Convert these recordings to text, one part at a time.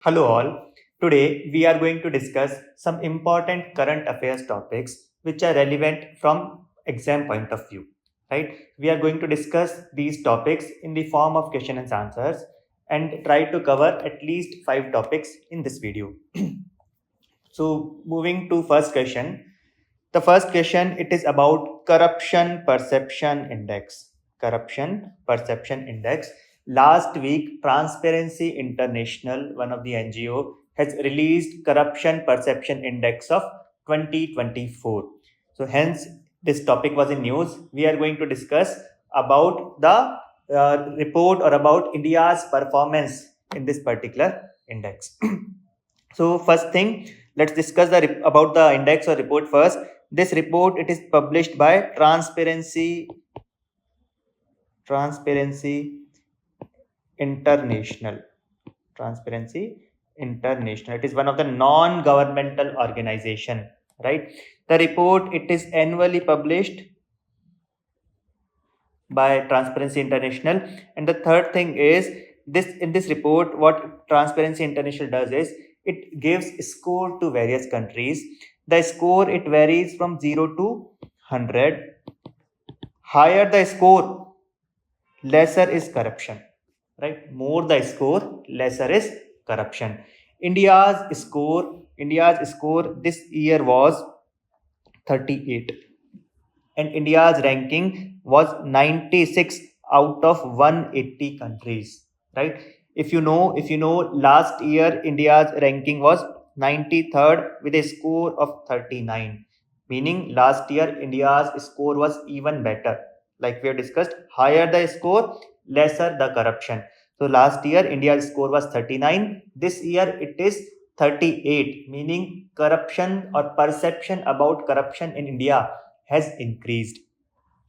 Hello all. Today we are going to discuss some important current affairs topics which are relevant from exam point of view. Right? We are going to discuss these topics in the form of question and answers and try to cover at least 5 topics in this video. So moving to first question. The first question it is about corruption perception index. Corruption perception index. Last week, Transparency International, one of the NGO, has released corruption perception index of 2024. So hence this topic was in news. We are going to discuss about the report or about India's performance in this particular index. So first thing, let's discuss about the index or report first. This report it is published by Transparency International. Transparency International. It is one of the non-governmental organization, right? The report it is annually published by Transparency International. And the third thing is this in this report, what Transparency International does is it gives score to various countries. The score it varies from 0 to 100. Higher the score, lesser is corruption. Right? More the score, lesser is corruption. India's score this year was 38 and India's ranking was 96 out of 180 countries, right? If you know, last year India's ranking was 93rd with a score of 39, meaning last year India's score was even better. Like we have discussed, higher the score, lesser the corruption. So last year India's score was 39. This year it is 38, meaning corruption or perception about corruption in India has increased,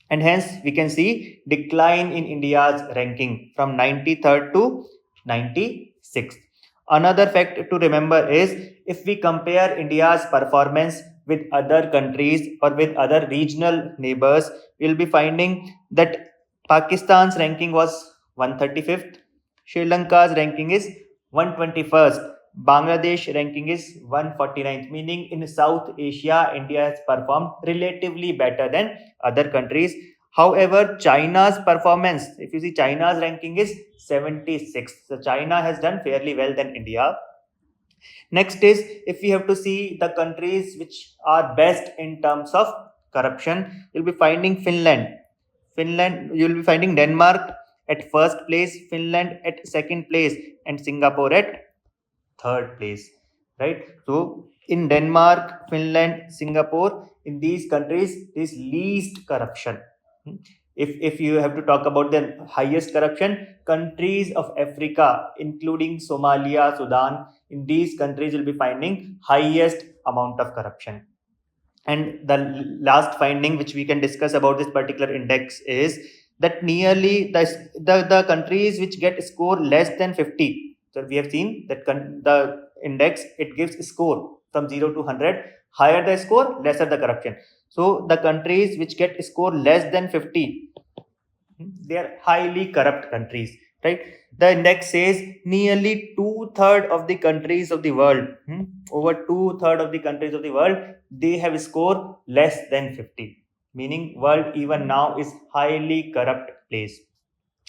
and hence we can see decline in India's ranking from 93rd to 96th. Another fact to remember is if we compare India's performance with other countries or with other regional neighbors, we'll be finding that Pakistan's ranking was 135th, Sri Lanka's ranking is 121st, Bangladesh ranking is 149th, meaning in South Asia, India has performed relatively better than other countries. However, China's performance, if you see, China's ranking is 76th. So China has done fairly well than India. Next is if we have to see the countries which are best in terms of corruption, you'll be finding you'll be finding Denmark at first place, Finland at second place, and Singapore at third place, right? So in Denmark, Finland, Singapore, in these countries there is least corruption. If you have to talk about the highest corruption, countries of Africa including Somalia, Sudan, in these countries will be finding highest amount of corruption. And the last finding which we can discuss about this particular index is that nearly the countries which get score less than 50. So we have seen that the index it gives score from 0 to 100. Higher the score, lesser the corruption. So the countries which get score less than 50, they are highly corrupt countries, right? The index says nearly 2/3 of the countries of the world, over 2/3 of the countries of the world, they have score less than 50, meaning world even now is highly corrupt place.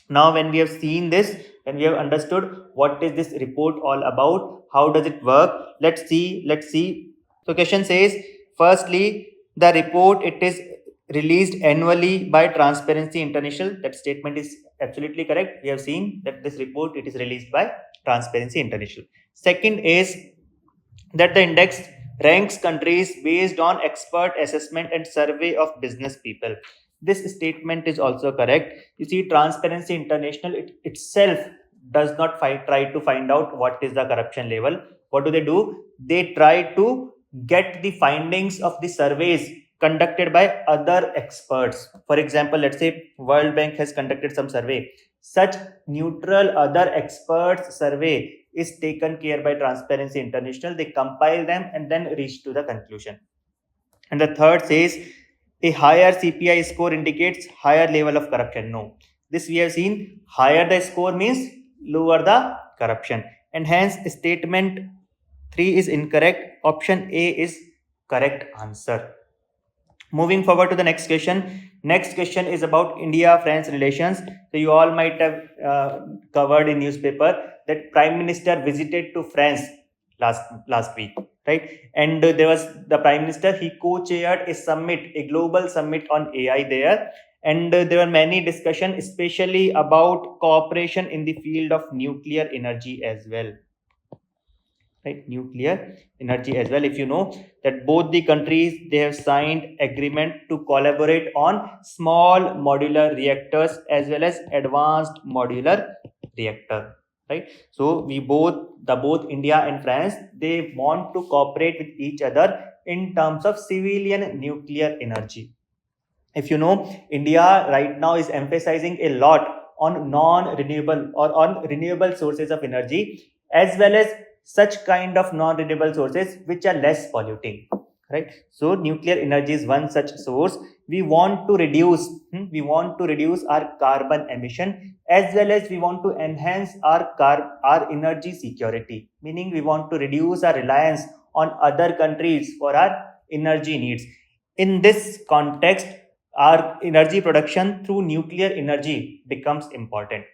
Now when we have seen this, when we have understood what is this report all about, how does it work, let's see. So question says, firstly, the report it is released annually by Transparency International. That statement is absolutely correct. We have seen that this report it is released by Transparency International. Second is that the index ranks countries based on expert assessment and survey of business people. This statement is also correct. You see, Transparency International itself does not try to find out what is the corruption level. What do? They try to get the findings of the surveys conducted by other experts. For example, let's say World Bank has conducted some survey. Such neutral other experts survey is taken care by Transparency International. They compile them and then reach to the conclusion. And the third says a higher CPI score indicates higher level of corruption. No, this we have seen. Higher the score means lower the corruption. and hence statement 3 is incorrect. Option A is correct answer. Moving forward to the next question. Next question is about India-France relations. So you all might have covered in newspaper that Prime Minister visited to France last week, right? And there was the Prime Minister. He co-chaired a summit, a global summit on AI there, and there were many discussion, especially about cooperation in the field of nuclear energy as well, right? Nuclear energy as well. If you know that both the countries, they have signed agreement to collaborate on small modular reactors as well as advanced modular reactor, right? So we both India and France, they want to cooperate with each other in terms of civilian nuclear energy. If you know, India right now is emphasizing a lot on non renewable or on renewable sources of energy, as well as such kind of non renewable sources which are less polluting, right? So nuclear energy is one such source. We want to reduce our carbon emission, as well as we want to enhance our energy security, meaning we want to reduce our reliance on other countries for our energy needs. In this context, our energy production through nuclear energy becomes important.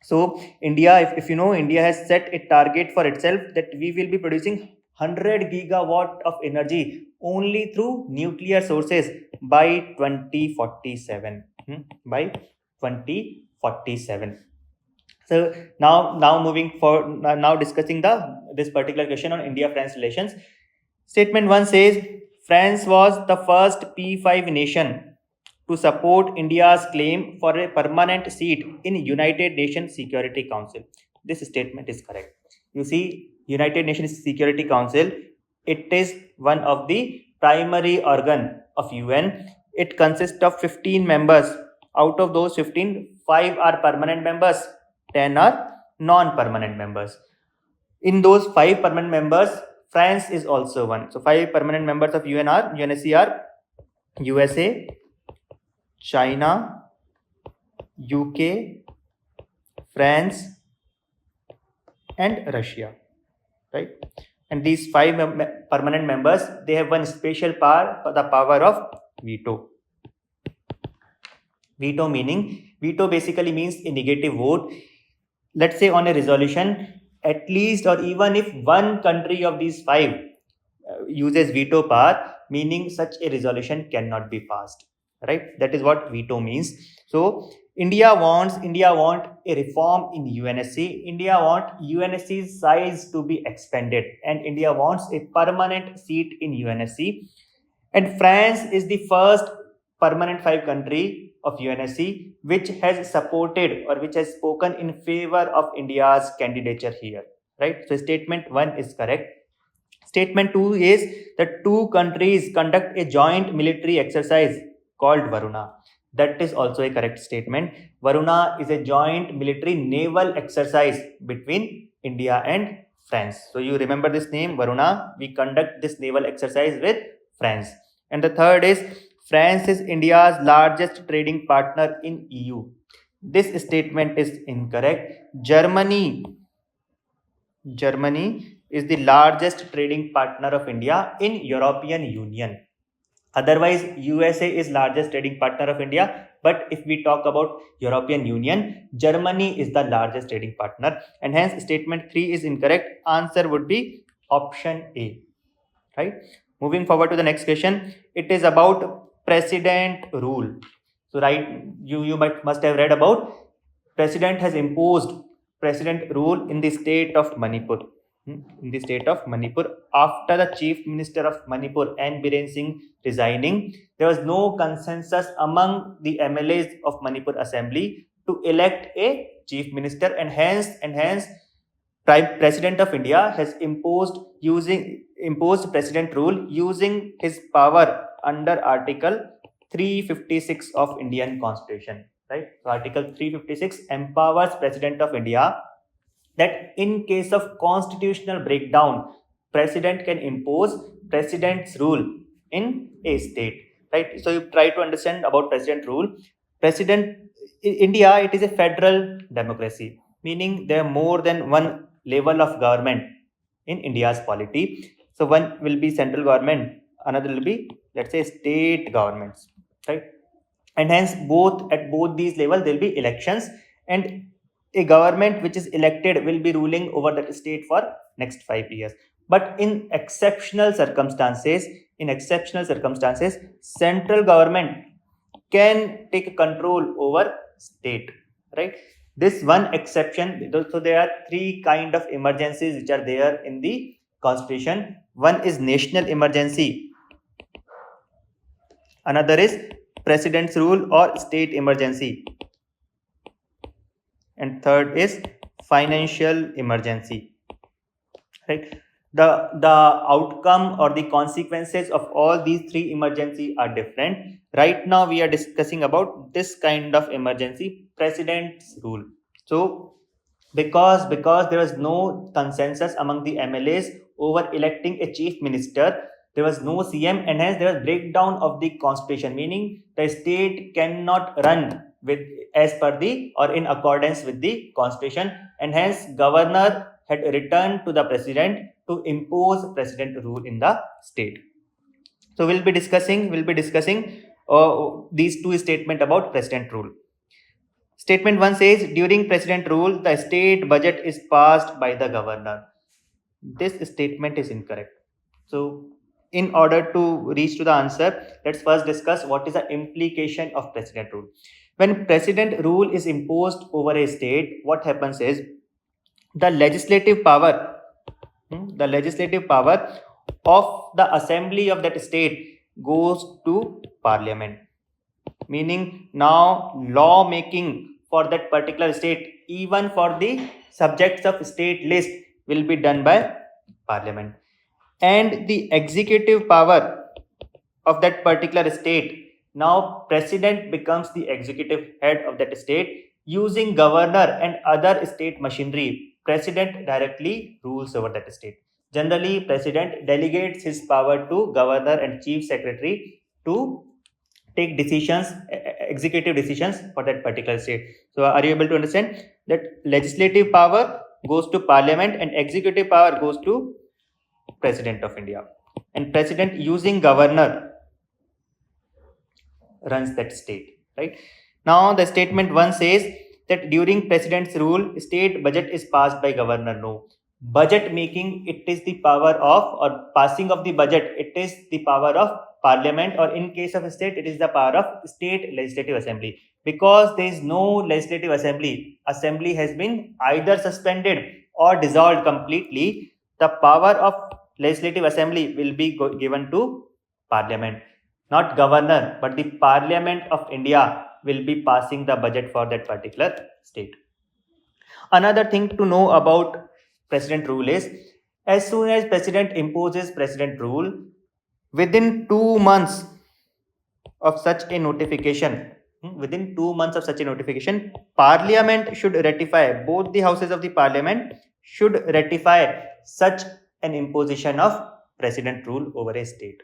So India, if you know, India has set a target for itself that we will be producing 100 gigawatt of energy only through nuclear sources by 2047. By 2047. So now moving for now discussing this particular question on India France relations. Statement 1 says France was the first P5 nation to support India's claim for a permanent seat in United Nations Security Council. This statement is correct. You see, United Nations Security Council, it is one of the primary organ of UN. It consists of 15 members. Out of those 15, 5 are permanent members, 10 are non-permanent members. In those 5 permanent members, France is also one. So 5 permanent members of UNSC are USA, China, UK, France, and Russia, right? And these 5 permanent members, they have one special power, the power of veto. Veto basically means a negative vote. Let's say on a resolution, at least or even if one country of these 5 uses veto power, meaning such a resolution cannot be passed, right? That is what veto means. So India want a reform in UNSC. India want UNSC's size to be expanded, and India wants a permanent seat in UNSC. And France is the first permanent 5 country of UNSC which has supported or which has spoken in favor of India's candidature here, right? So statement 1 is correct. Statement 2 is that 2 countries conduct a joint military exercise called Varuna. That is also a correct statement. Varuna is a joint military naval exercise between India and France. So you remember this name, Varuna. We conduct this naval exercise with France. And the third is France is India's largest trading partner in EU. This statement is incorrect. Germany is the largest trading partner of India in European Union. Otherwise, USA is largest trading partner of India. But if we talk about European Union, Germany is the largest trading partner. And hence, statement 3 is incorrect. Answer would be option A. Right? Moving forward to the next question. It is about president rule. So, right, you must have read about president has imposed president rule in the state of Manipur. In the state of Manipur, after the chief minister of Manipur, N. Biren Singh, resigning, there was no consensus among the MLAs of Manipur Assembly to elect a chief minister, and hence Prime President of India has imposed president rule using his power under Article 356 of Indian Constitution. Right? So Article 356 empowers President of India that in case of constitutional breakdown, President can impose President's rule in a state. Right? So you try to understand about President rule. India, it is a federal democracy, meaning there are more than one level of government in India's polity. So one will be central government, another will be, let's say, state governments, right? And hence both at both these levels there will be elections, and a government which is elected will be ruling over that state for next 5 years. But in exceptional circumstances, central government can take control over state, right? This one exception. So there are three kind of emergencies which are there in the constitution. One is national emergency, another is president's rule or state emergency, and third is financial emergency, right? The outcome or the consequences of all these three emergency are different. Right now we are discussing about this kind of emergency, president's rule. So because there was no consensus among the MLAs over electing a chief minister, there was no CM, and hence there was breakdown of the constitution, meaning the state cannot run with as per the or in accordance with the constitution, and hence governor had returned to the president to impose president rule in the state. So we'll be discussing these two statements about president rule. Statement 1 says, during president rule, the state budget is passed by the governor. This statement is incorrect. So, in order to reach to the answer, let's first discuss what is the implication of president rule. When president rule is imposed over a state, what happens is the legislative power, the legislative power of the assembly of that state goes to parliament, meaning now law making for that particular state, even for the subjects of state list, will be done by parliament. And the executive power of that particular state, now president becomes the executive head of that state. Using governor and other state machinery, president directly rules over that state. Generally president delegates his power to governor and chief secretary to take decisions, executive decisions for that particular state. So are you able to understand that legislative power goes to parliament and executive power goes to president of India, and president using governor runs that state, right? Now the statement 1 says that during president's rule, state budget is passed by governor. No, budget making, it is the power of, or passing of the budget, it is the power of parliament, or in case of a state, it is the power of state legislative assembly. Because there is no legislative assembly has been either suspended or dissolved completely, the power of legislative assembly will be given to parliament. Not governor, but the parliament of India will be passing the budget for that particular state. Another thing to know about president rule is, as soon as president imposes president rule, within 2 months of such a notification, parliament should ratify, both the houses of the parliament should ratify such an imposition of president rule over a state.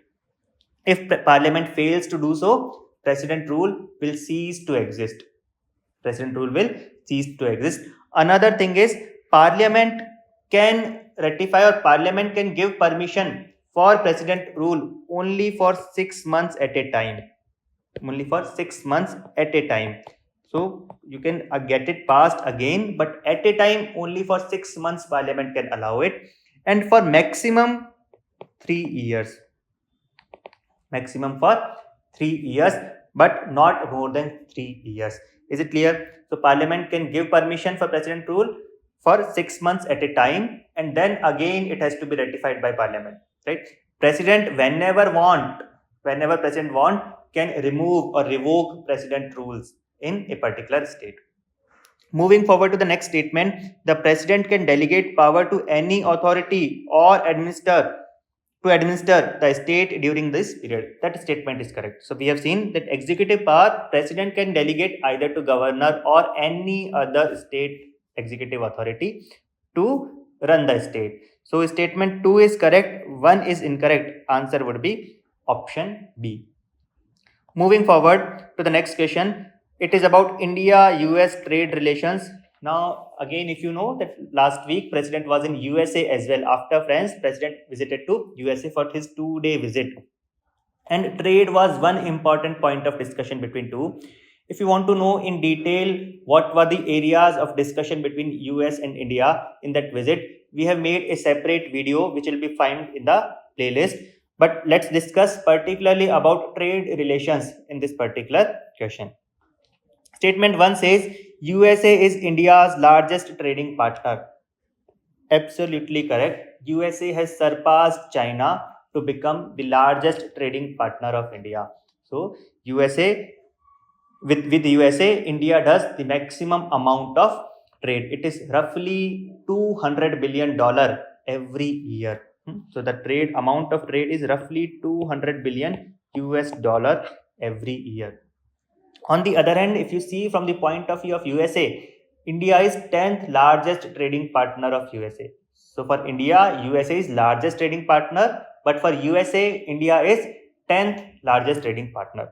If parliament fails to do so, president rule will cease to exist. Another thing is, parliament can ratify or parliament can give permission for president rule only for 6 months at a time. So you can get it passed again, but at a time only for 6 months parliament can allow it, and for maximum 3 years. But not more than 3 years. Is it clear? So parliament can give permission for president rule for 6 months at a time, and then again it has to be ratified by parliament, right? President whenever president want, can remove or revoke president rules in a particular state. Moving forward to the next statement, the president can delegate power to any authority or administer the state during this period. That statement is correct. So we have seen that executive power, president can delegate either to governor or any other state executive authority to run the state. So statement 2 is correct, 1 is incorrect. Answer would be option B. Moving forward to the next question, it is about India-US trade relations. Now, again, if you know that last week President was in USA as well. After France, President visited to USA for his 2-day visit. And trade was one important point of discussion between two. If you want to know in detail what were the areas of discussion between US and India in that visit, we have made a separate video which will be found in the playlist. But let's discuss particularly about trade relations in this particular question. Statement 1 says USA is India's largest trading partner. Absolutely correct. USA has surpassed China to become the largest trading partner of India. So USA with USA, India does the maximum amount of trade. It is roughly $200 billion every year. So the trade amount of trade is roughly 200 billion US dollar every year. On the other hand, if you see from the point of view of USA, India is 10th largest trading partner of USA. So for India, USA is largest trading partner, but for USA, India is 10th largest trading partner.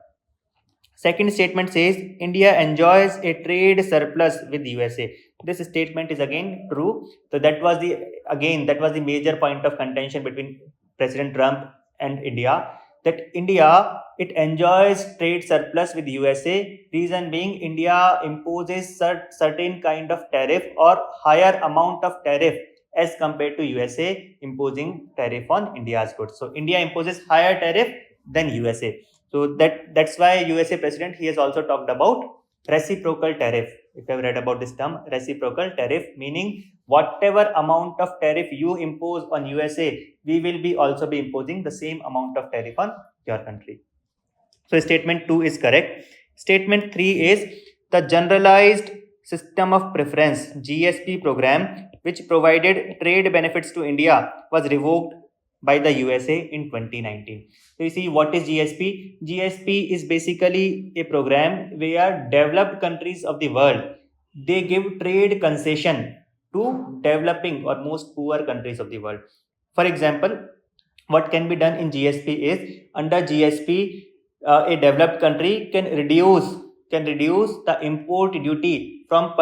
Second statement says India enjoys a trade surplus with USA. This statement is again true. So that was the major point of contention between President Trump and India, that India it enjoys trade surplus with USA. Reason being India imposes certain kind of tariff or higher amount of tariff as compared to USA imposing tariff on India's goods. So India imposes higher tariff than USA. So that's why USA president he has also talked about reciprocal tariff. If you have read about this term, reciprocal tariff, meaning whatever amount of tariff you impose on USA, we will be also be imposing the same amount of tariff on your country. So statement 2 is correct. Statement 3 is the generalized system of preference GSP program, which provided trade benefits to India, was revoked by the USA in 2019. So you see what is GSP? GSP is basically a program where developed countries of the world they give trade concession to developing or most poor countries of the world. For example, what can be done in GSP is under GSP, a developed country can reduce the import duty from a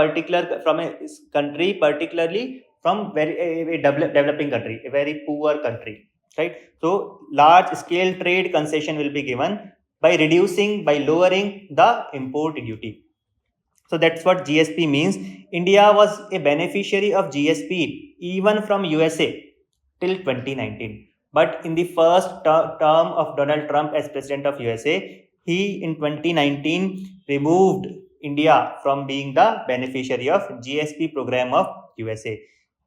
country, particularly from a developing country, a very poor country, right? So large scale trade concession will be given by lowering the import duty. So that's what GSP means. India was a beneficiary of GSP even from USA till 2019. But in the first term of Donald Trump as president of USA, he in 2019 removed India from being the beneficiary of GSP program of USA.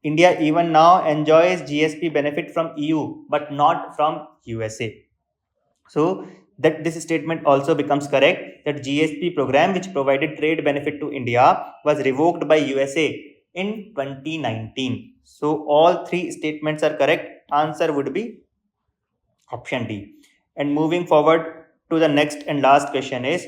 India even now enjoys GSP benefit from EU, but not from USA. So that this statement also becomes correct that GSP program which provided trade benefit to India was revoked by USA in 2019. So all three statements are correct. Answer would be option D. And moving forward to the next and last question is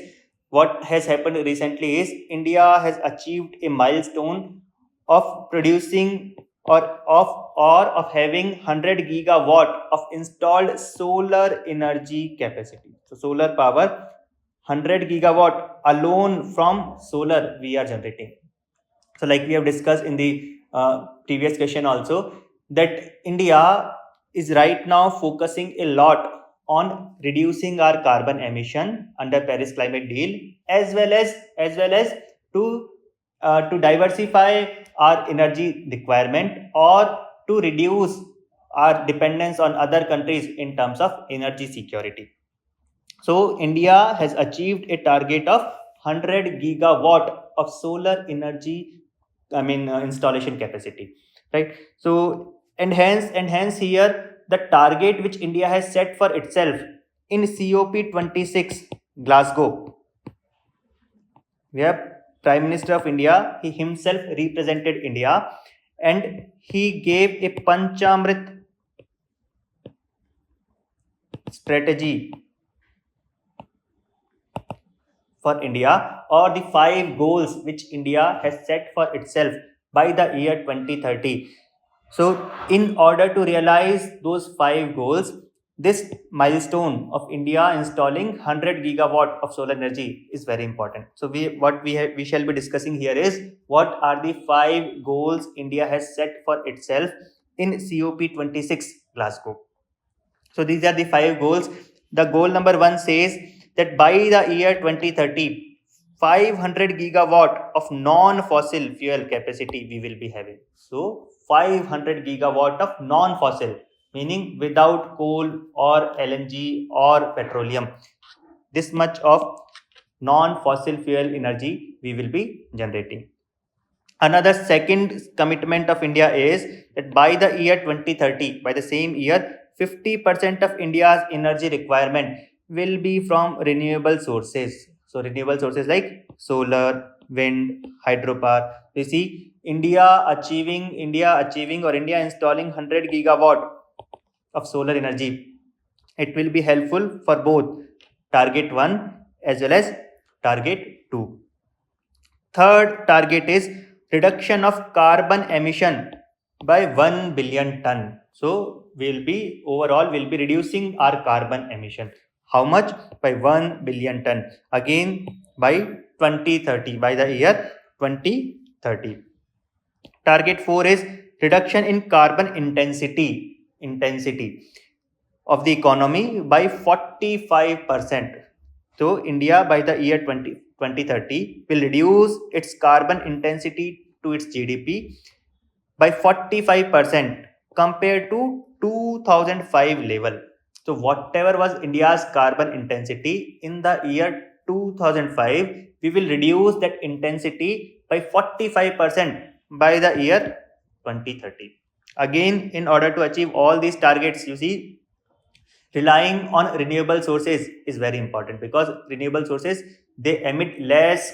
what has happened recently is India has achieved a milestone of producing or of having 100 gigawatt of installed solar energy capacity. So solar power 100 gigawatt alone from solar we are generating. So like we have discussed in the previous question also, that India is right now focusing a lot on reducing our carbon emission under Paris Climate Deal, as well as to diversify our energy requirement or to reduce our dependence on other countries in terms of energy security. So India has achieved a target of 100 gigawatt of solar energy, installation capacity, right? So and hence here the target which India has set for itself in COP26 Glasgow, where Prime Minister of India he himself represented India and he gave a Panchamrit strategy for India, or the 5 goals which India has set for itself by the year 2030. So, in order to realize those 5 goals, this milestone of India installing 100 gigawatt of solar energy is very important. So we shall be discussing here is what are the 5 goals India has set for itself in COP26 Glasgow. So these are the 5 goals. The goal number 1 says that by the year 2030, 500 gigawatt of non-fossil fuel capacity we will be having. So 500 gigawatt of non-fossil, meaning without coal or LNG or petroleum. This much of non-fossil fuel energy we will be generating. Another second commitment of India is that by the year 2030, by the same year, 50% of India's energy requirement will be from renewable sources. So renewable sources like solar, wind, hydropower. You see, India achieving or India installing 100 gigawatt of solar energy. It will be helpful for both target 1 as well as target 2. Third target is reduction of carbon emission by 1 billion ton. So we'll be reducing our carbon emission. How much? By 1 billion ton. Again by 2030, by the year 2030. Target 4 is reduction in carbon intensity of the economy by 45%. So India by the year 2030 will reduce its carbon intensity to its GDP by 45% compared to 2005 level. So whatever was India's carbon intensity in the year 2005, we will reduce that intensity by 45% by the year 2030. Again, in order to achieve all these targets, you see, relying on renewable sources is very important, because renewable sources, they emit less,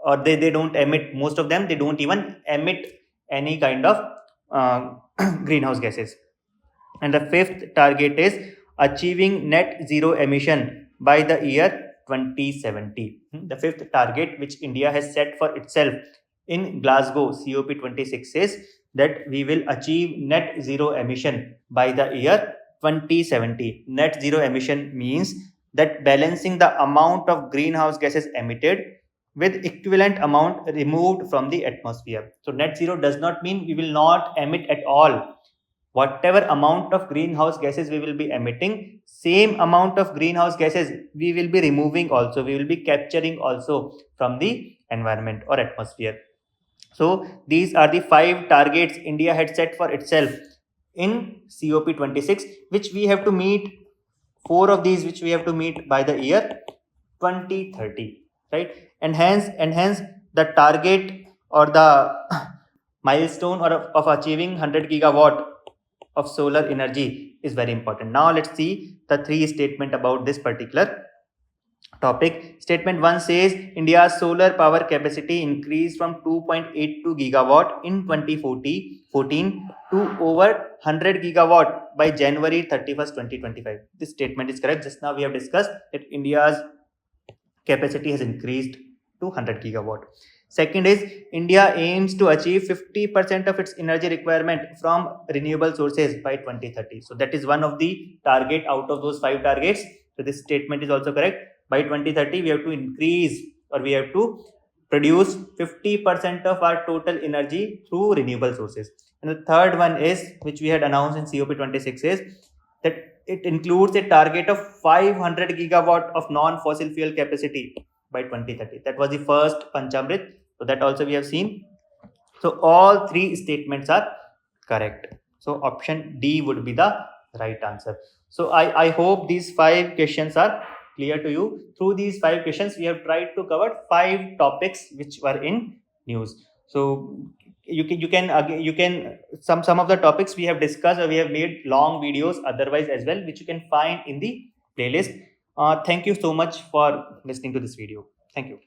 or they don't emit, most of them they don't even emit any kind of uh, greenhouse gases. And the fifth target is achieving net zero emission by the year 2070. The fifth target which India has set for itself in Glasgow COP26 is that we will achieve net zero emission by the year 2070. Net zero emission means that balancing the amount of greenhouse gases emitted with equivalent amount removed from the atmosphere. So net zero does not mean we will not emit at all. Whatever amount of greenhouse gases we will be emitting, same amount of greenhouse gases we will be removing also, we will be capturing also from the environment or atmosphere. So these are the 5 targets India had set for itself in COP26, which we have to meet. 4 of these which we have to meet by the year 2030, right? And hence the target or the milestone of achieving 100 gigawatt of solar energy is very important. Now let's see the 3 statement about this particular topic. Statement 1 says India's solar power capacity increased from 2.82 gigawatt in 2014 to over 100 gigawatt by January 31st, 2025. This statement is correct. Just now we have discussed that India's capacity has increased to 100 gigawatt. Second is India aims to achieve 50% of its energy requirement from renewable sources by 2030. So that is one of the target out of those 5 targets. So this statement is also correct. By 2030, we have to increase, or we have to produce 50% of our total energy through renewable sources. And the third one is, which we had announced in COP26, is that it includes a target of 500 gigawatt of non-fossil fuel capacity by 2030. That was the first Panchamrit. So that also we have seen. So all 3 statements are correct. So option D would be the right answer. So I hope these 5 questions are clear to you. Through these 5 questions, we have tried to cover 5 topics which were in news. So you can some of the topics we have discussed, or we have made long videos otherwise as well, which you can find in the playlist. Thank you so much for listening to this video. Thank you.